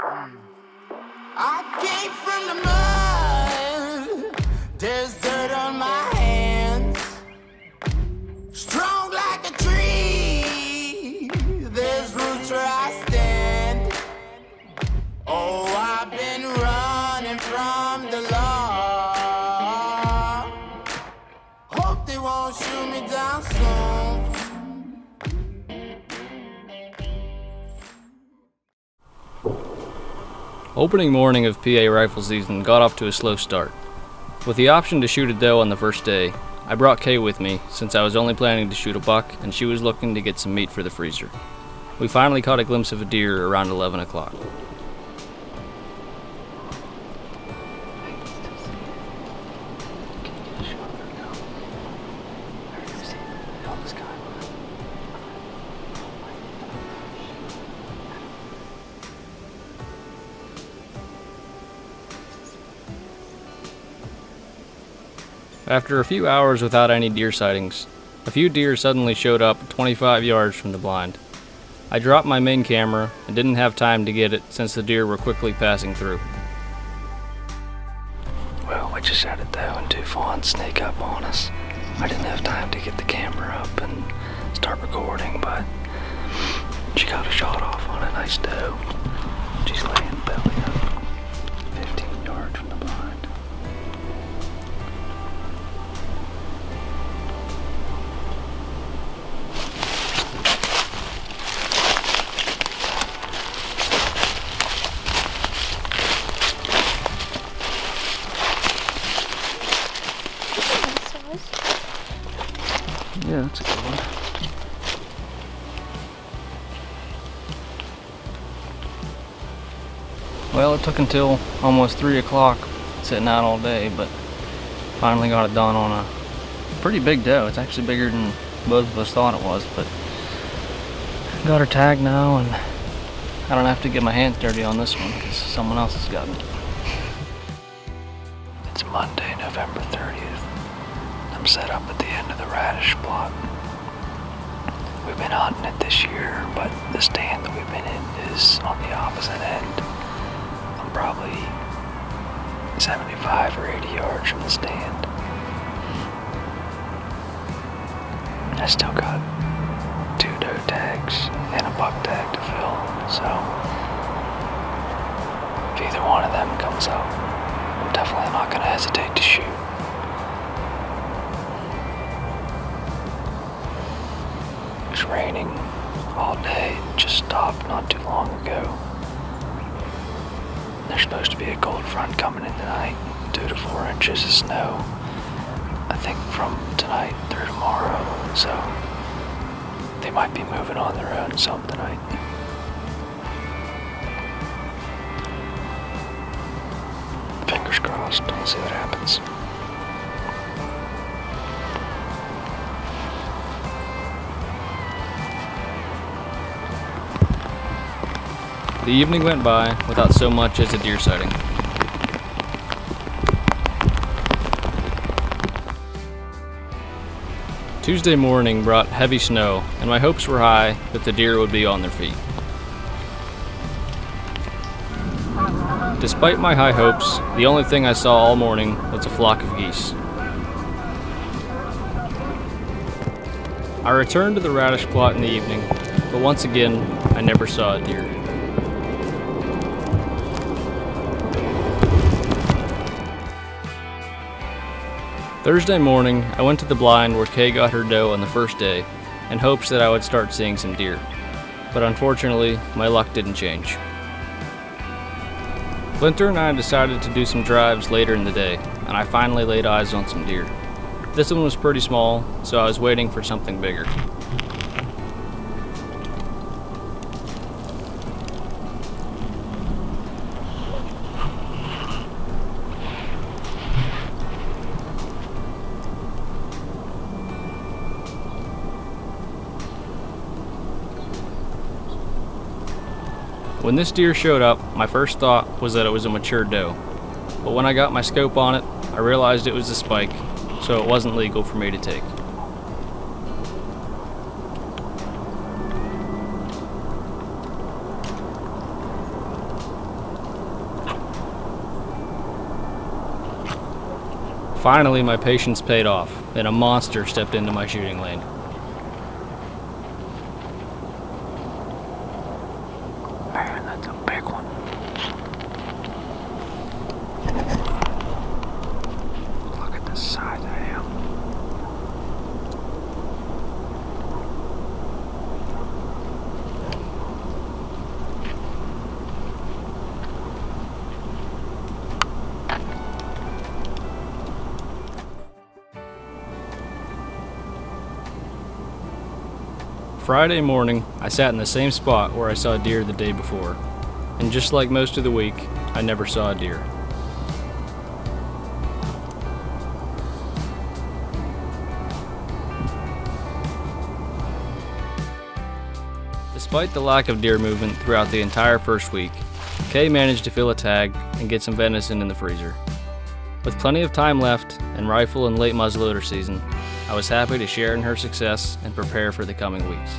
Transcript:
I came from the mud. There's dirt on my hands. Strong like a tree. There's roots where I stand. Oh, I've been running from the law. Hope they won't shoot me down soon. Opening morning of PA rifle season got off to a slow start. With the option to shoot a doe on the first day, I brought Kay with me since I was only planning to shoot a buck and she was looking to get some meat for the freezer. We finally caught a glimpse of a deer around 11 o'clock. After a few hours without any deer sightings, a few deer suddenly showed up 25 yards from the blind. I dropped my main camera and didn't have time to get it since the deer were quickly passing through. Well, we just had a doe and two fawns sneak up on us. I didn't have time to get the camera up and start recording, but she got a shot off on a nice doe. She's laying belly up, 15 yards from the blind. Yeah, that's a good one. Well, it took until almost 3 o'clock sitting out all day, but finally got it done on a pretty big doe. It's actually bigger than both of us thought it was, but got her tagged now and I don't have to get my hands dirty on this one because someone else has gotten it. It's Monday, November 30th. I'm set up at the end of the radish plot. We've been hunting it this year, but the stand that we've been in is on the opposite end. I'm probably 75 or 80 yards from the stand. I still got 2 doe tags and a buck tag to fill, so if either one of them comes up, I'm definitely not going to hesitate to shoot. It was raining all day. It just stopped not too long ago. There's supposed to be a cold front coming in tonight, 2 to 4 inches of snow, I think from tonight through tomorrow, so they might be moving on their own some tonight. Fingers crossed, we'll see what happens. The evening went by without so much as a deer sighting. Tuesday morning brought heavy snow, and my hopes were high that the deer would be on their feet. Despite my high hopes, the only thing I saw all morning was a flock of geese. I returned to the radish plot in the evening, but once again, I never saw a deer. Thursday morning, I went to the blind where Kay got her doe on the first day in hopes that I would start seeing some deer. But unfortunately, my luck didn't change. Linter and I decided to do some drives later in the day, and I finally laid eyes on some deer. This one was pretty small, so I was waiting for something bigger. When this deer showed up, my first thought was that it was a mature doe. But when I got my scope on it, I realized it was a spike, so it wasn't legal for me to take. Finally, my patience paid off, and a monster stepped into my shooting lane. Man, that's a big one. Look at the size of him. Friday morning, I sat in the same spot where I saw a deer the day before, and just like most of the week, I never saw a deer. Despite the lack of deer movement throughout the entire first week, Kay managed to fill a tag and get some venison in the freezer. With plenty of time left and rifle and late muzzleloader season, I was happy to share in her success and prepare for the coming weeks.